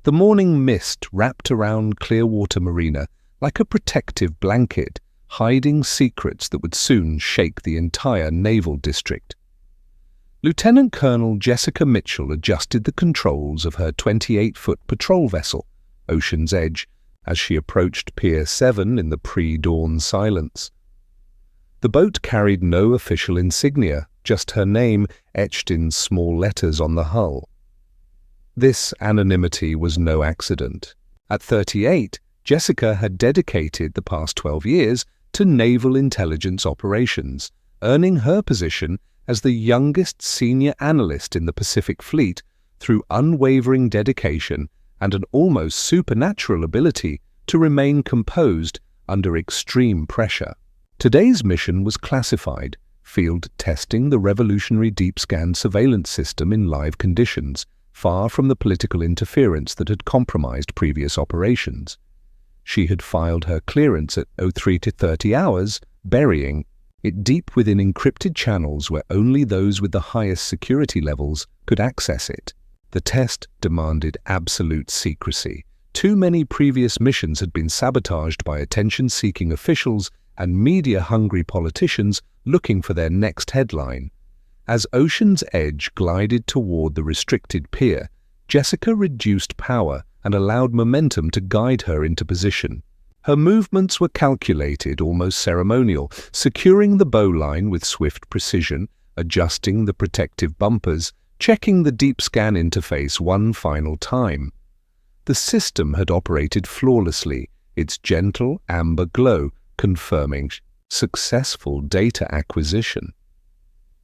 The morning mist wrapped around Clearwater Marina like a protective blanket, hiding secrets that would soon shake the entire naval district. Lieutenant Colonel Jessica Mitchell adjusted the controls of her 28-foot patrol vessel, Ocean's Edge, as she approached Pier 7 in the pre-dawn silence. The boat carried no official insignia, just her name etched in small letters on the hull. This anonymity was no accident. At 38, Jessica had dedicated the past 12 years to naval intelligence operations, earning her position as the youngest senior analyst in the Pacific Fleet through unwavering dedication and an almost supernatural ability to remain composed under extreme pressure. Today's mission was classified, field testing the revolutionary deep scan surveillance system in live conditions, far from the political interference that had compromised previous operations. She had filed her clearance at 03 to 30 hours, burying it deep within encrypted channels where only those with the highest security levels could access it. The test demanded absolute secrecy. Too many previous missions had been sabotaged by attention-seeking officials and media-hungry politicians looking for their next headline. As Ocean's Edge glided toward the restricted pier, Jessica reduced power and allowed momentum to guide her into position. Her movements were calculated, almost ceremonial, securing the bowline with swift precision, adjusting the protective bumpers, checking the deep scan interface one final time. The system had operated flawlessly, its gentle amber glow confirming successful data acquisition.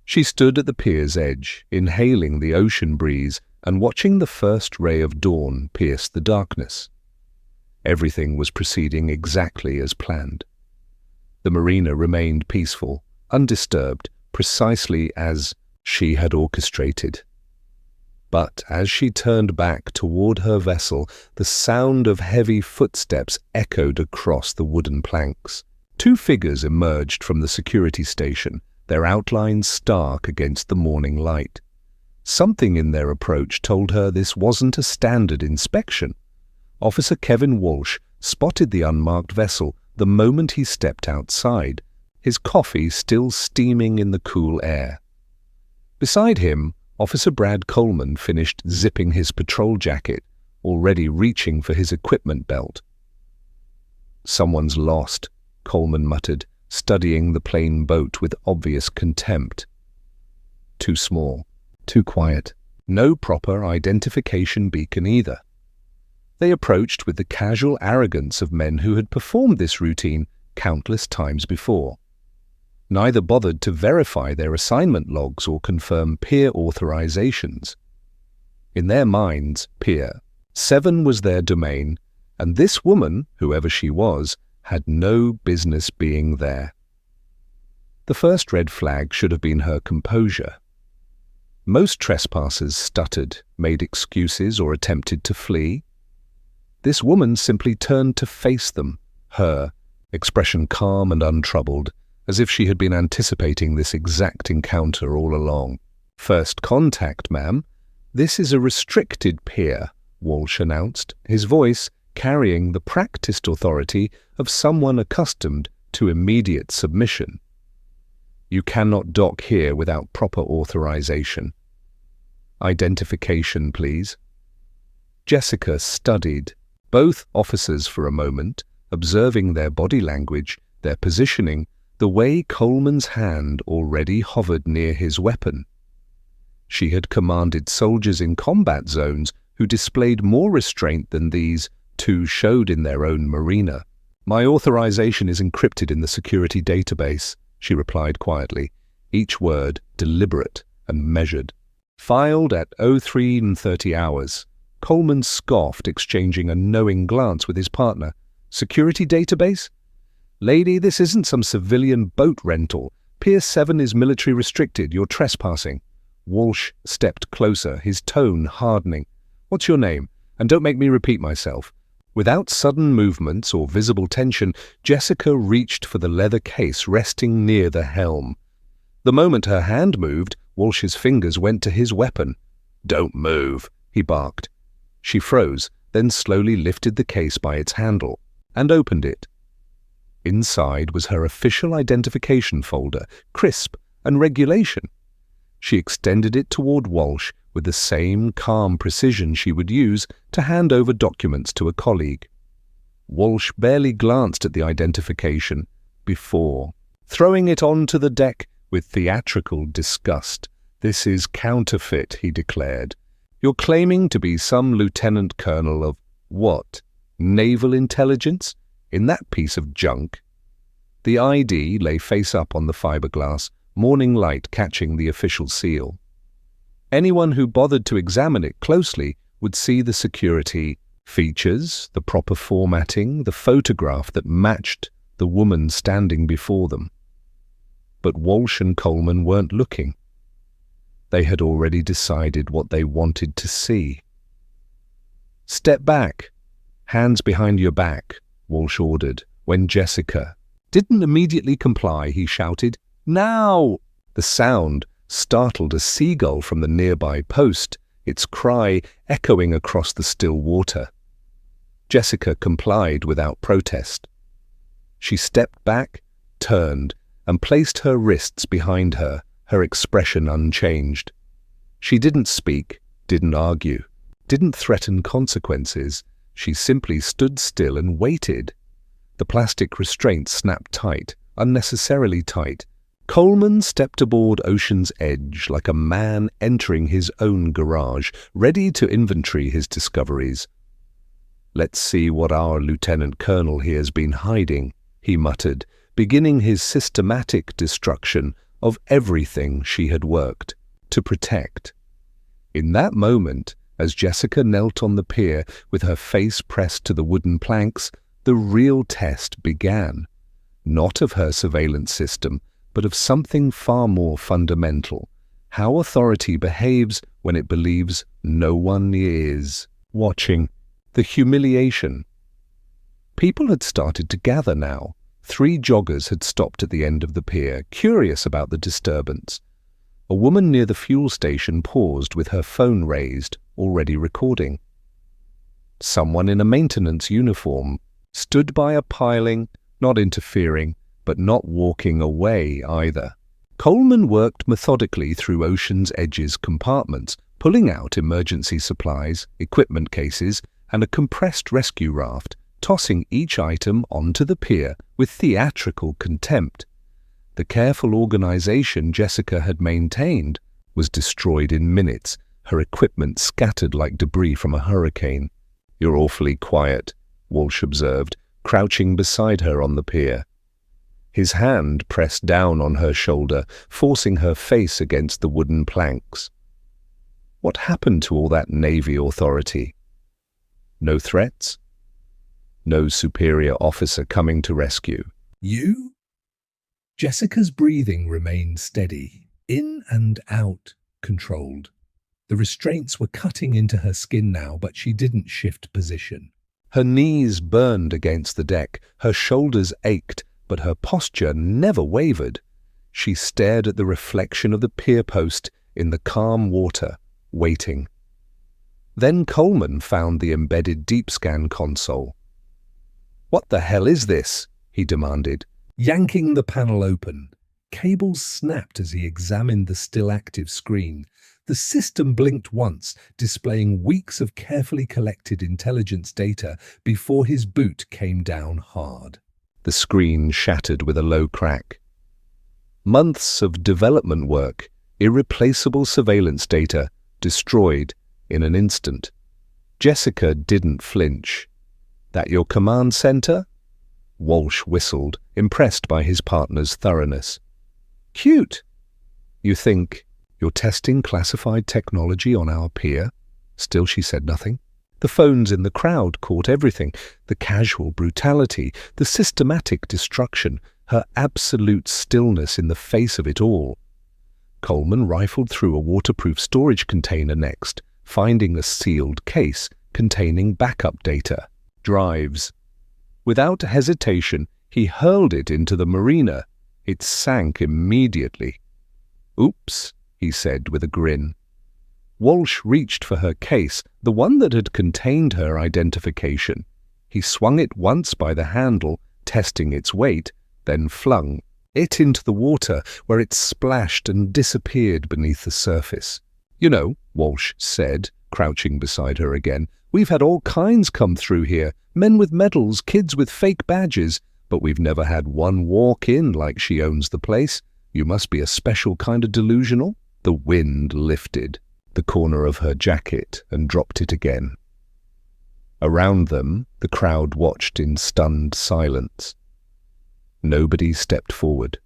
She stood at the pier's edge, inhaling the ocean breeze and watching the first ray of dawn pierce the darkness. Everything was proceeding exactly as planned. The marina remained peaceful, undisturbed, precisely as she had orchestrated. But as she turned back toward her vessel, the sound of heavy footsteps echoed across the wooden planks. Two figures emerged from the security station, their outlines stark against the morning light. Something in their approach told her this wasn't a standard inspection. Officer Kevin Walsh spotted the unmarked vessel the moment he stepped outside, his coffee still steaming in the cool air. Beside him, Officer Brad Coleman finished zipping his patrol jacket, already reaching for his equipment belt. "Someone's lost," Coleman muttered, studying the plain boat with obvious contempt. Too small, too quiet, no proper identification beacon either. They approached with the casual arrogance of men who had performed this routine countless times before. Neither bothered to verify their assignment logs or confirm Pier authorizations. In their minds, Pier 7 was their domain, and this woman, whoever she was, had no business being there. The first red flag should have been her composure. Most trespassers stuttered, made excuses, or attempted to flee. This woman simply turned to face them, her expression calm and untroubled, as if she had been anticipating this exact encounter all along. "First contact, ma'am. This is a restricted pier," Walsh announced, his voice carrying the practiced authority of someone accustomed to immediate submission. "You cannot dock here without proper authorization. Identification, please." Jessica studied both officers for a moment, observing their body language, their positioning, the way Coleman's hand already hovered near his weapon. She had commanded soldiers in combat zones who displayed more restraint than these two showed in their own marina. "My authorization is encrypted in the security database," she replied quietly, each word deliberate and measured. "Filed at 03 and 30 hours. Coleman scoffed, exchanging a knowing glance with his partner. "Security database? Lady, this isn't some civilian boat rental. Pier 7 is military restricted. You're trespassing." Walsh stepped closer, his tone hardening. "What's your name? And don't make me repeat myself." Without sudden movements or visible tension, Jessica reached for the leather case resting near the helm. The moment her hand moved, Walsh's fingers went to his weapon. "Don't move," he barked. She froze, then slowly lifted the case by its handle and opened it. Inside was her official identification folder, crisp and regulation. She extended it toward Walsh with the same calm precision she would use to hand over documents to a colleague. Walsh barely glanced at the identification before throwing it onto the deck with theatrical disgust. "This is counterfeit," he declared. "You're claiming to be some lieutenant colonel of what? Naval intelligence? In that piece of junk?" The ID lay face up on the fiberglass, morning light catching the official seal. Anyone who bothered to examine it closely would see the security features, the proper formatting, the photograph that matched the woman standing before them. But Walsh and Coleman weren't looking. They had already decided what they wanted to see. "Step back. Hands behind your back," Walsh ordered. When Jessica didn't immediately comply, he shouted, "Now!" The sound startled a seagull from the nearby post, its cry echoing across the still water. Jessica complied without protest. She stepped back, turned, and placed her wrists behind her, her expression unchanged. She didn't speak, didn't argue, didn't threaten consequences. She simply stood still and waited. The plastic restraint snapped tight, unnecessarily tight. Coleman stepped aboard Ocean's edge like a man entering his own garage, ready to inventory his discoveries. "Let's see what our lieutenant colonel here's been hiding," he muttered, beginning his systematic destruction of everything she had worked to protect. In that moment, as Jessica knelt on the pier with her face pressed to the wooden planks, the real test began. Not of her surveillance system, but of something far more fundamental: how authority behaves when it believes no one is watching. The humiliation. People had started to gather now. 3 joggers had stopped at the end of the pier, curious about the disturbance. A woman near the fuel station paused with her phone raised, already recording. Someone in a maintenance uniform stood by a piling, not interfering, but not walking away either. Coleman worked methodically through Ocean's Edge's compartments, pulling out emergency supplies, equipment cases, and a compressed rescue raft, tossing each item onto the pier with theatrical contempt. The careful organization Jessica had maintained was destroyed in minutes, her equipment scattered like debris from a hurricane. "You're awfully quiet," Walsh observed, crouching beside her on the pier. His hand pressed down on her shoulder, forcing her face against the wooden planks. What happened to all that Navy authority? No threats? No superior officer coming to rescue? "You?" Jessica's breathing remained steady, in and out, controlled. The restraints were cutting into her skin now, but she didn't shift position. Her knees burned against the deck, her shoulders ached, but her posture never wavered. She stared at the reflection of the pier post in the calm water, waiting. Then Coleman found the embedded deep scan console. "What the hell is this?" he demanded, yanking the panel open. Cables snapped as he examined the still active screen. The system blinked once, displaying weeks of carefully collected intelligence data before his boot came down hard. The screen shattered with a low crack. Months of development work, irreplaceable surveillance data, destroyed in an instant. Jessica didn't flinch. "That your command center?" Walsh whistled, impressed by his partner's thoroughness. "Cute. You think you're testing classified technology on our pier?" Still she said nothing. The phones in the crowd caught everything: the casual brutality, the systematic destruction, her absolute stillness in the face of it all. Coleman rifled through a waterproof storage container next, finding a sealed case containing backup data, drives. Without hesitation, he hurled it into the marina. It sank immediately. "Oops," he said with a grin. Walsh reached for her case, the one that had contained her identification. He swung it once by the handle, testing its weight, then flung it into the water, where it splashed and disappeared beneath the surface. "You know," Walsh said, crouching beside her again, "we've had all kinds come through here, men with medals, kids with fake badges, but we've never had one walk in like she owns the place. You must be a special kind of delusional." The wind lifted the corner of her jacket and dropped it again. Around them, the crowd watched in stunned silence. Nobody stepped forward.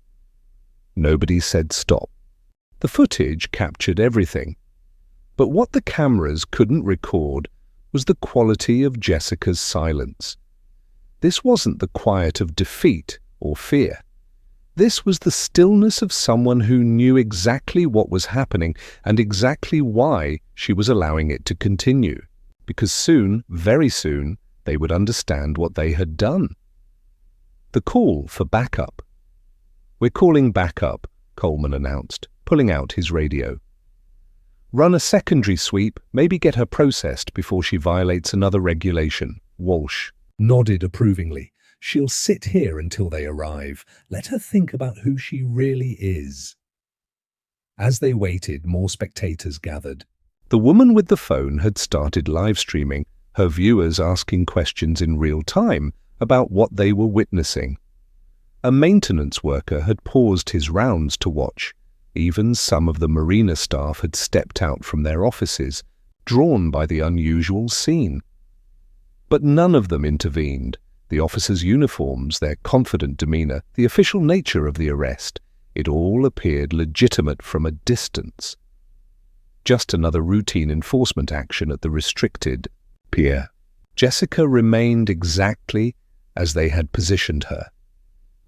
Nobody said stop. The footage captured everything. But what the cameras couldn't record was the quality of Jessica's silence. This wasn't the quiet of defeat or fear. This was the stillness of someone who knew exactly what was happening and exactly why she was allowing it to continue. Because soon, very soon, they would understand what they had done. The call for backup. "We're calling backup," Coleman announced, pulling out his radio. "Run a secondary sweep, maybe get her processed before she violates another regulation." Walsh nodded approvingly. "She'll sit here until they arrive. Let her think about who she really is." As they waited, more spectators gathered. The woman with the phone had started live streaming, her viewers asking questions in real time about what they were witnessing. A maintenance worker had paused his rounds to watch. Even some of the marina staff had stepped out from their offices, drawn by the unusual scene. But none of them intervened. The officers' uniforms, their confident demeanor, the official nature of the arrest, it all appeared legitimate from a distance. Just another routine enforcement action at the restricted Pier. Jessica remained exactly as they had positioned her,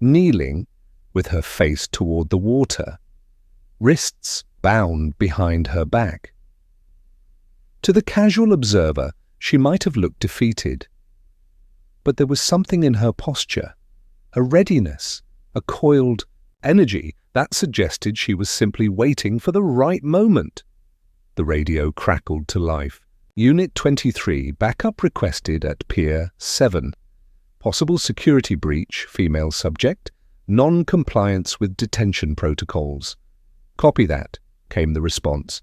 kneeling with her face toward the water, wrists bound behind her back. To the casual observer, she might have looked defeated. But there was something in her posture, a readiness, a coiled energy that suggested she was simply waiting for the right moment. The radio crackled to life. "Unit 23, backup requested at Pier 7. Possible security breach, female subject, non-compliance with detention protocols." "Copy that," came the response.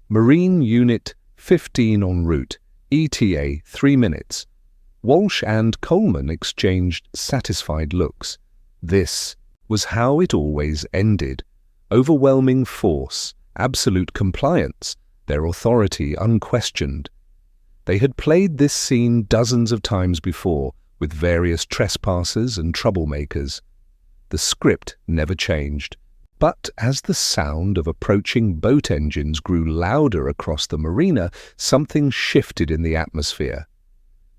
"Marine Unit 15 en route, ETA 3 minutes. Walsh and Coleman exchanged satisfied looks. This was how it always ended. Overwhelming force, absolute compliance, their authority unquestioned. They had played this scene dozens of times before, with various trespassers and troublemakers. The script never changed. But as the sound of approaching boat engines grew louder across the marina, something shifted in the atmosphere.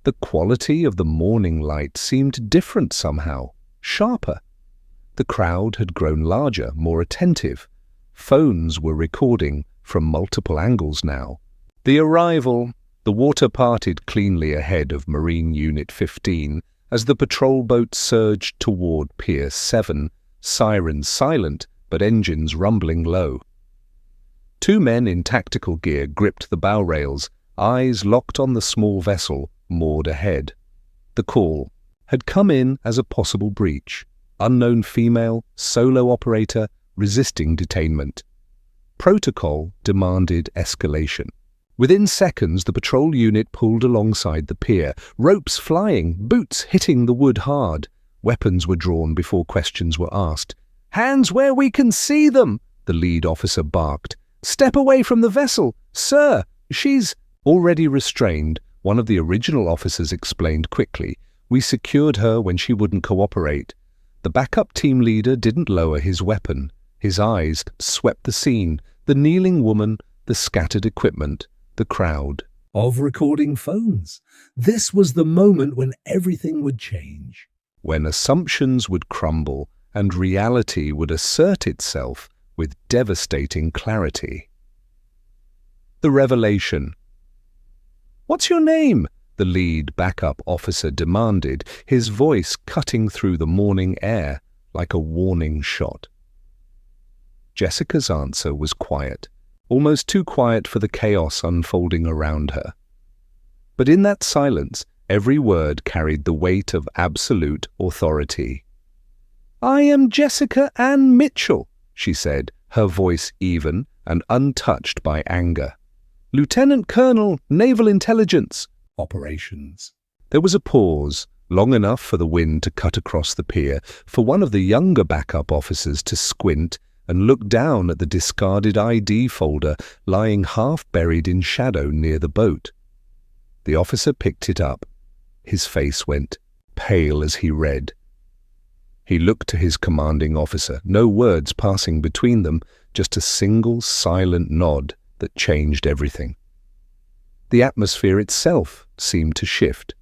The quality of the morning light seemed different somehow, sharper. The crowd had grown larger, more attentive. Phones were recording from multiple angles now. The arrival. The water parted cleanly ahead of Marine Unit 15 as the patrol boat surged toward Pier 7, sirens silent but engines rumbling low. 2 men in tactical gear gripped the bow rails, eyes locked on the small vessel moored ahead. The call had come in as a possible breach. Unknown female, solo operator, resisting detainment. Protocol demanded escalation. Within seconds, the patrol unit pulled alongside the pier, ropes flying, boots hitting the wood hard. Weapons were drawn before questions were asked. "Hands where we can see them!" the lead officer barked. "Step away from the vessel! Sir, she's..." Already restrained, one of the original officers explained quickly. "We secured her when she wouldn't cooperate." The backup team leader didn't lower his weapon. His eyes swept the scene, the kneeling woman, the scattered equipment, the crowd. Of recording phones. This was the moment when everything would change. When assumptions would crumble and reality would assert itself with devastating clarity. The revelation. "What's your name?" the lead backup officer demanded, his voice cutting through the morning air like a warning shot. Jessica's answer was quiet, almost too quiet for the chaos unfolding around her. But in that silence, every word carried the weight of absolute authority. "I am Jessica Ann Mitchell," she said, her voice even and untouched by anger. "Lieutenant Colonel, Naval Intelligence Operations." There was a pause, long enough for the wind to cut across the pier, for one of the younger backup officers to squint and look down at the discarded ID folder lying half buried in shadow near the boat. The officer picked it up. His face went pale as he read. He looked to his commanding officer, no words passing between them, just a single silent nod that changed everything. The atmosphere itself seemed to shift.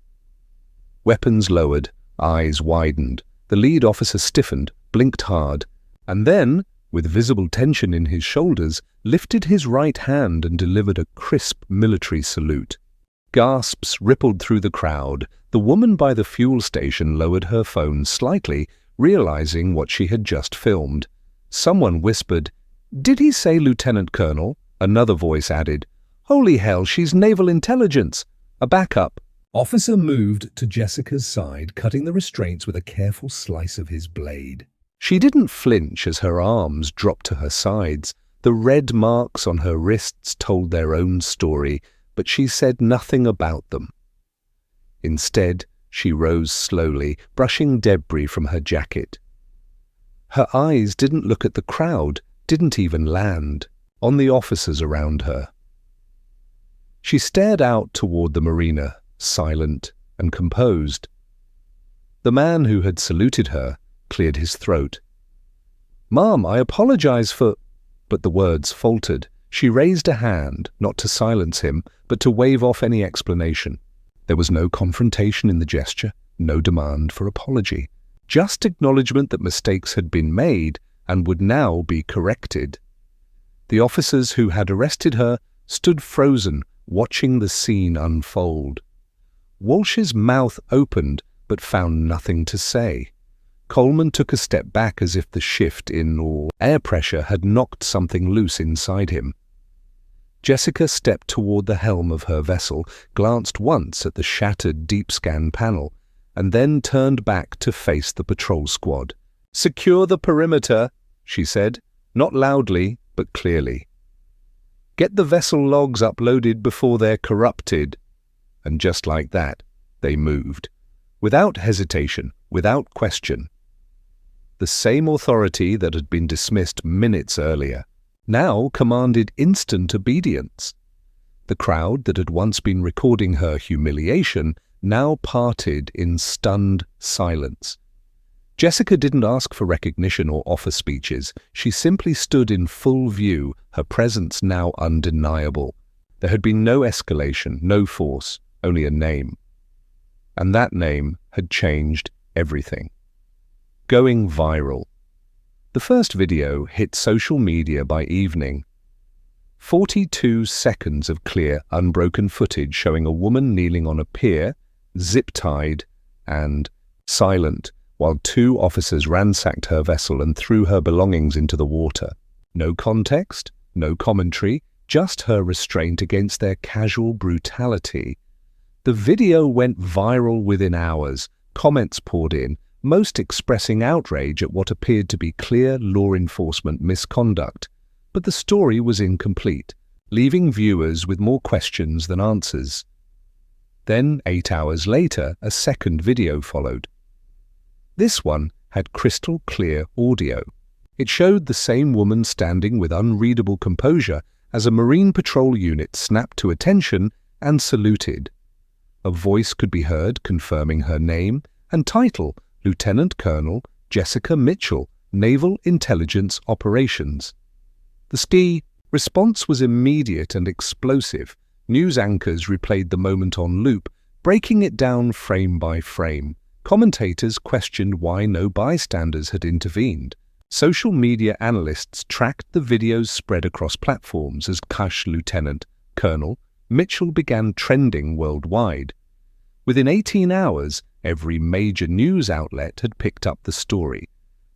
Weapons lowered, eyes widened. The lead officer stiffened, blinked hard, and then, with visible tension in his shoulders, lifted his right hand and delivered a crisp military salute. Gasps rippled through the crowd. The woman by the fuel station lowered her phone slightly, realizing what she had just filmed. Someone whispered, "Did he say Lieutenant Colonel?" Another voice added, "Holy hell, she's Naval Intelligence. A backup." Officer moved to Jessica's side, cutting the restraints with a careful slice of his blade. She didn't flinch as her arms dropped to her sides. The red marks on her wrists told their own story, but she said nothing about them. Instead, she rose slowly, brushing debris from her jacket. Her eyes didn't look at the crowd, didn't even land on the officers around her. She stared out toward the marina, silent and composed. The man who had saluted her cleared his throat. "Ma'am, I apologize for—" But the words faltered. She raised a hand, not to silence him, but to wave off any explanation. There was no confrontation in the gesture, no demand for apology, just acknowledgement that mistakes had been made and would now be corrected. The officers who had arrested her stood frozen, watching the scene unfold. Walsh's mouth opened, but found nothing to say. Coleman took a step back as if the shift in air pressure had knocked something loose inside him. Jessica stepped toward the helm of her vessel, glanced once at the shattered deep scan panel, and then turned back to face the patrol squad. "Secure the perimeter," she said, not loudly, but clearly. "Get the vessel logs uploaded before they're corrupted." And just like that, they moved. Without hesitation, without question. The same authority that had been dismissed minutes earlier now commanded instant obedience. The crowd that had once been recording her humiliation now parted in stunned silence. Jessica didn't ask for recognition or offer speeches. She simply stood in full view, her presence now undeniable. There had been no escalation, no force, only a name. And that name had changed everything. Going viral. The first video hit social media by evening. 42 seconds of clear, unbroken footage showing a woman kneeling on a pier, zip-tied and silent, while two officers ransacked her vessel and threw her belongings into the water. No context, no commentary, just her restraint against their casual brutality. The video went viral within hours. Comments poured in, most expressing outrage at what appeared to be clear law enforcement misconduct. But the story was incomplete, leaving viewers with more questions than answers. Then, 8 hours later, a second video followed. This one had crystal clear audio. It showed the same woman standing with unreadable composure as a Marine Patrol unit snapped to attention and saluted. A voice could be heard confirming her name and title, Lieutenant Colonel Jessica Mitchell, Naval Intelligence Operations. The response was immediate and explosive. News anchors replayed the moment on loop, breaking it down frame by frame. Commentators questioned why no bystanders had intervened. Social media analysts tracked the video's spread across platforms as Lieutenant Colonel Mitchell began trending worldwide. Within 18 hours, every major news outlet had picked up the story.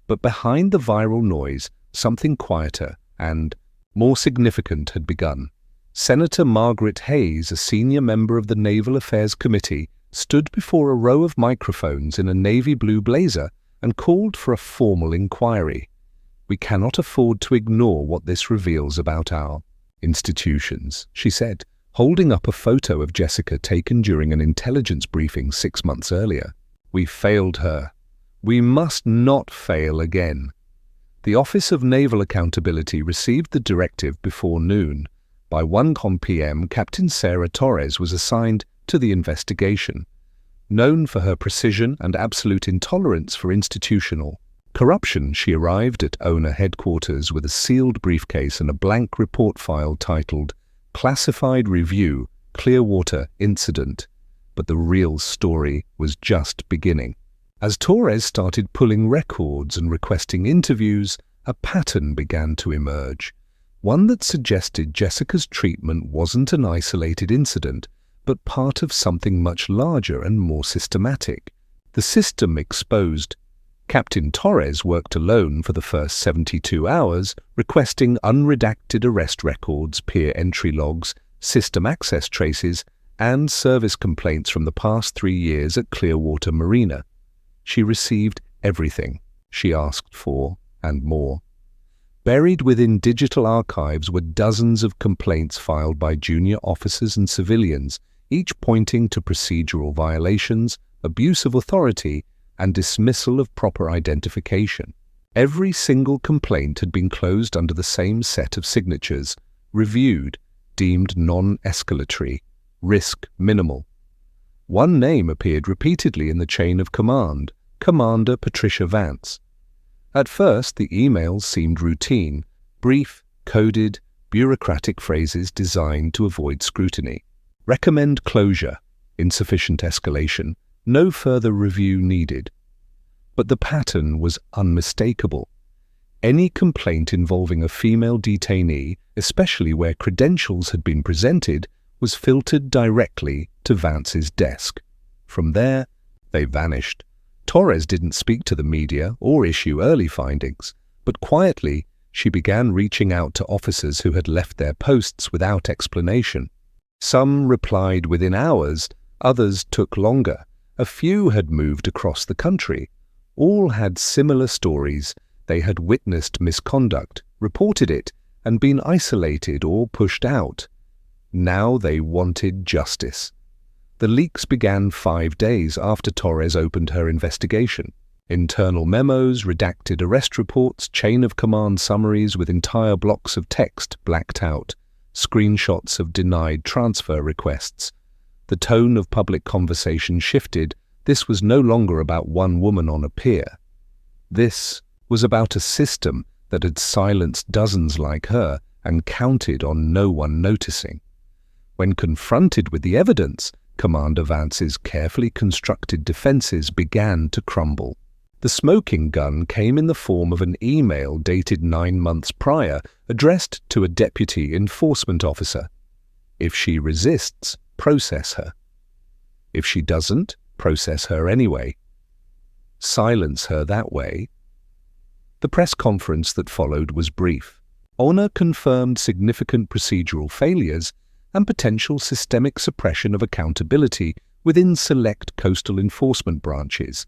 But behind the viral noise, something quieter and More significant had begun. Senator Margaret Hayes, a senior member of the Naval Affairs Committee, stood before a row of microphones in a navy blue blazer and called for a formal inquiry. "We cannot afford to ignore what this reveals about our institutions," she said, holding up a photo of Jessica taken during an intelligence briefing 6 months earlier. "We failed her. We must not fail again." The Office of Naval Accountability received the directive before noon. By 1 p.m., Captain Sarah Torres was assigned to the investigation. Known for her precision and absolute intolerance for institutional corruption, she arrived at owner headquarters with a sealed briefcase and a blank report file titled Classified Review, Clearwater Incident. But the real story was just beginning. As Torres started pulling records and requesting interviews, a pattern began to emerge. One that suggested Jessica's treatment wasn't an isolated incident, but part of something much larger and more systematic. The system exposed. Captain Torres worked alone for the first 72 hours, requesting unredacted arrest records, Pier entry logs, system access traces, and service complaints from the past 3 years at Clearwater Marina. She received everything she asked for and more. Buried within digital archives were dozens of complaints filed by junior officers and civilians, each pointing to procedural violations, abuse of authority, and dismissal of proper identification. Every single complaint had been closed under the same set of signatures, reviewed, deemed non-escalatory, risk minimal. One name appeared repeatedly in the chain of command: Commander Patricia Vance. At first, the emails seemed routine, brief, coded, bureaucratic phrases designed to avoid scrutiny. Recommend closure, insufficient escalation, no further review needed. But the pattern was unmistakable. Any complaint involving a female detainee, especially where credentials had been presented, was filtered directly to Vance's desk. From there, they vanished. Torres didn't speak to the media or issue early findings, but quietly she began reaching out to officers who had left their posts without explanation. Some replied within hours, others took longer. A few had moved across the country. All had similar stories. They had witnessed misconduct, reported it, and been isolated or pushed out. Now they wanted justice. The leaks began 5 days after Torres opened her investigation. Internal memos, redacted arrest reports, chain of command summaries with entire blocks of text blacked out, screenshots of denied transfer requests. The tone of public conversation shifted. This was no longer about one woman on a pier. This was about a system that had silenced dozens like her and counted on no one noticing. When confronted with the evidence, Commander Vance's carefully constructed defenses began to crumble. The smoking gun came in the form of an email dated 9 months prior, addressed to a deputy enforcement officer. If she resists, process her. If she doesn't, process her anyway. Silence her that way. The press conference that followed was brief. Owner confirmed significant procedural failures and potential systemic suppression of accountability within select coastal enforcement branches.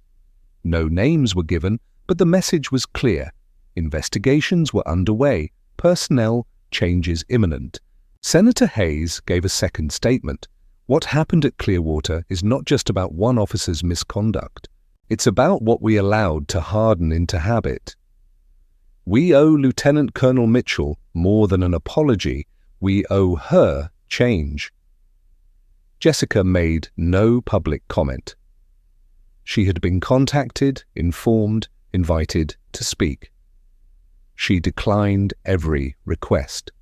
No names were given, but the message was clear. Investigations were underway, personnel changes imminent. Senator Hayes gave a second statement. What happened at Clearwater is not just about one officer's misconduct. It's about what we allowed to harden into habit. We owe Lieutenant Colonel Mitchell more than an apology. We owe her change. Jessica made no public comment. She had been contacted, informed, invited to speak. She declined every request.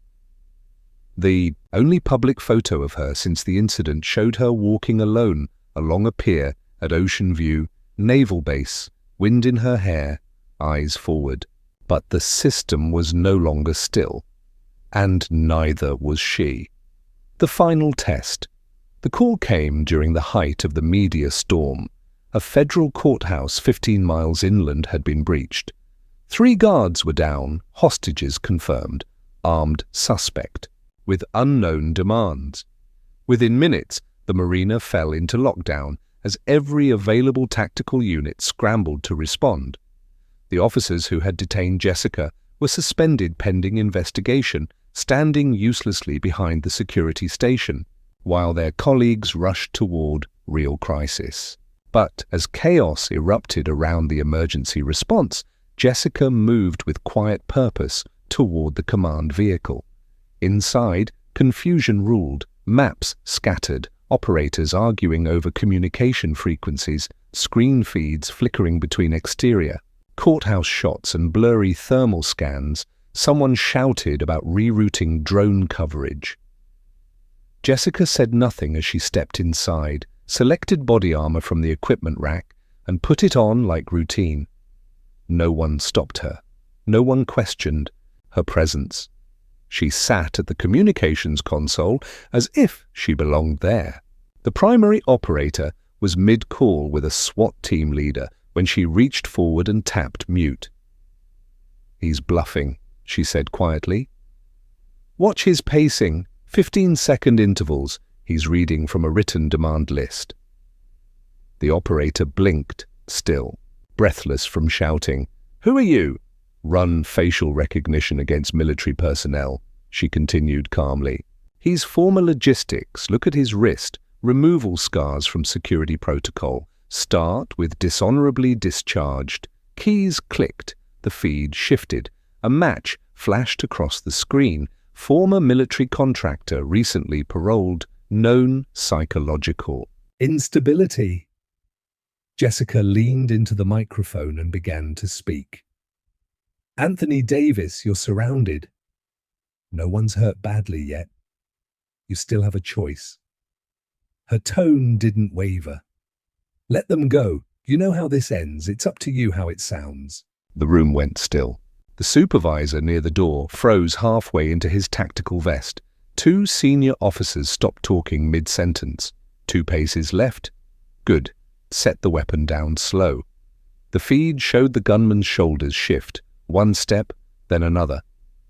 The only public photo of her since the incident showed her walking alone along a pier at Ocean View Naval Base, wind in her hair, eyes forward. But the system was no longer still, and neither was she. The final test. The call came during the height of the media storm. A federal courthouse 15 miles inland had been breached. 3 guards were down, hostages confirmed. armed suspect, with unknown demands. Within minutes, the marina fell into lockdown as every available tactical unit scrambled to respond. The officers who had detained Jessica were suspended pending investigation, standing uselessly behind the security station, while their colleagues rushed toward real crisis. But as chaos erupted around the emergency response, Jessica moved with quiet purpose toward the command vehicle. Inside, confusion ruled, maps scattered, operators arguing over communication frequencies, screen feeds flickering between exterior, courthouse shots and blurry thermal scans. Someone shouted about rerouting drone coverage. Jessica said nothing as she stepped inside, selected body armor from the equipment rack, and put it on like routine. No one stopped her. No one questioned her presence. She sat at the communications console as if she belonged there. The primary operator was mid-call with a SWAT team leader when she reached forward and tapped mute. "He's bluffing," she said quietly. "Watch his pacing, 15-second intervals. He's reading from a written demand list." The operator blinked, still, breathless from shouting. "Who are you?" "Run facial recognition against military personnel," she continued calmly. "He's former logistics. Look at his wrist. Removal scars from security protocol. Start with dishonorably discharged." Keys clicked. The feed shifted. A match flashed across the screen. Former military contractor, recently paroled, known psychological instability. Jessica leaned into the microphone and began to speak. "Anthony Davis, you're surrounded. No one's hurt badly yet. You still have a choice." Her tone didn't waver. "Let them go. You know how this ends. It's up to you how it sounds." The room went still. The supervisor near the door froze halfway into his tactical vest. Two senior officers stopped talking mid-sentence. 2 paces left. Good. Set the weapon down slow. The feed showed the gunman's shoulders shift. 1 step, then another.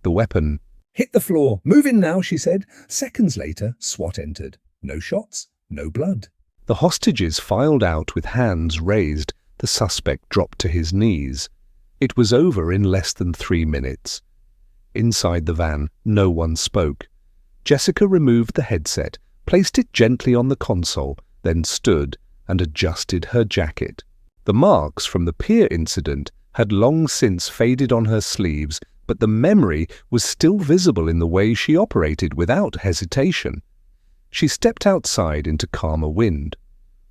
The weapon hit the floor. "Move in now," she said. Seconds later, SWAT entered. No shots, no blood. The hostages filed out with hands raised. The suspect dropped to his knees. It was over in less than 3 minutes. Inside the van, no one spoke. Jessica removed the headset, placed it gently on the console, then stood and adjusted her jacket. The marks from the Pier incident had long since faded on her sleeves, but the memory was still visible in the way she operated without hesitation. She stepped outside into calmer wind.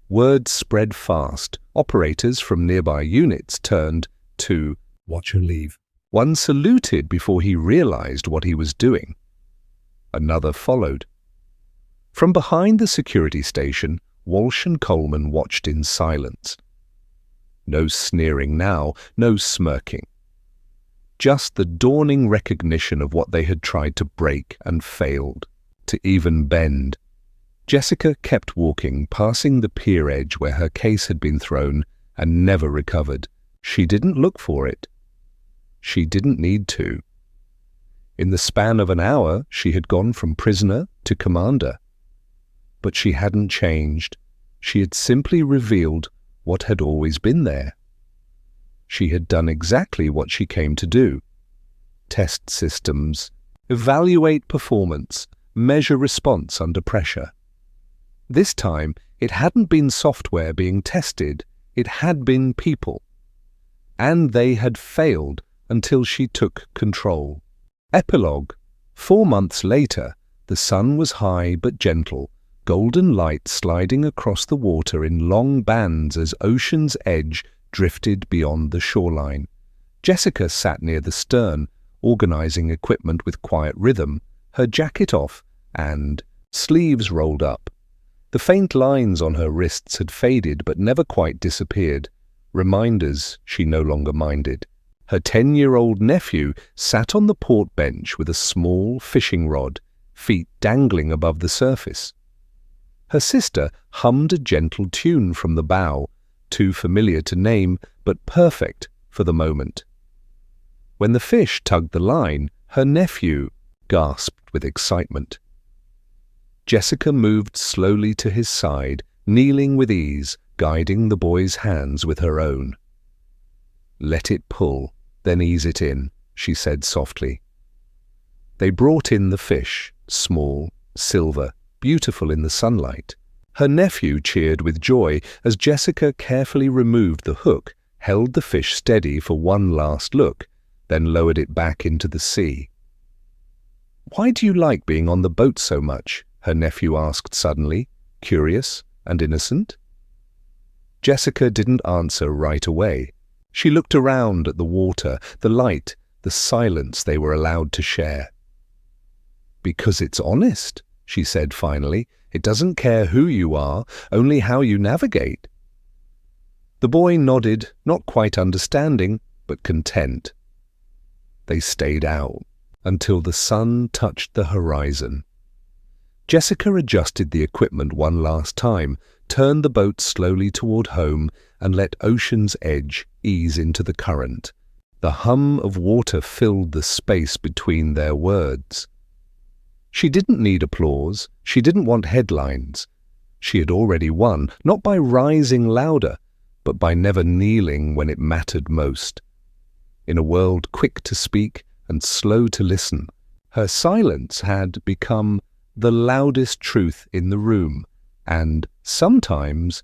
Word spread fast. Operators from nearby units turned to watch her leave. One saluted before he realized what he was doing. Another followed. From behind the security station, Walsh and Coleman watched in silence. No sneering now, no smirking. Just the dawning recognition of what they had tried to break and failed to even bend. Jessica kept walking, passing the pier edge where her case had been thrown and never recovered. She didn't look for it. She didn't need to. In the span of an hour, she had gone from prisoner to commander. But she hadn't changed. She had simply revealed what had always been there. She had done exactly what she came to do. Test systems, evaluate performance, measure response under pressure. This time, it hadn't been software being tested, it had been people. And they had failed until she took control. Epilogue. 4 months later, the sun was high but gentle, golden light sliding across the water in long bands as ocean's edge drifted beyond the shoreline. Jessica sat near the stern, organizing equipment with quiet rhythm, her jacket off and sleeves rolled up. The faint lines on her wrists had faded but never quite disappeared. Reminders she no longer minded. Her 10-year-old nephew sat on the port bench with a small fishing rod, feet dangling above the surface. Her sister hummed a gentle tune from the bow, too familiar to name, but perfect for the moment. When the fish tugged the line, her nephew gasped with excitement. Jessica moved slowly to his side, kneeling with ease, guiding the boy's hands with her own. "Let it pull, then ease it in," she said softly. They brought in the fish, small, silver, beautiful in the sunlight. Her nephew cheered with joy as Jessica carefully removed the hook, held the fish steady for one last look, then lowered it back into the sea. "Why do you like being on the boat so much?" her nephew asked suddenly, curious and innocent. Jessica didn't answer right away. She looked around at the water, the light, the silence they were allowed to share. "Because it's honest," she said finally. "It doesn't care who you are, only how you navigate." The boy nodded, not quite understanding, but content. They stayed out until the sun touched the horizon. Jessica adjusted the equipment one last time, turned the boat slowly toward home, and let ocean's edge ease into the current. The hum of water filled the space between their words. She didn't need applause. She didn't want headlines. She had already won, not by rising louder, but by never kneeling when it mattered most. In a world quick to speak and slow to listen, her silence had become the loudest truth in the room, and sometimes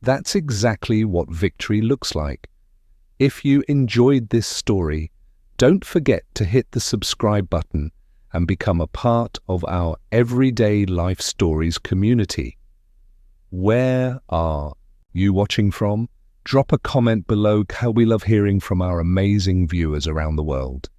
that's exactly what victory looks like. If you enjoyed this story, don't forget to hit the subscribe button and become a part of our Everyday Life Stories community. Where are you watching from? Drop a comment below. How we love hearing from our amazing viewers around the world.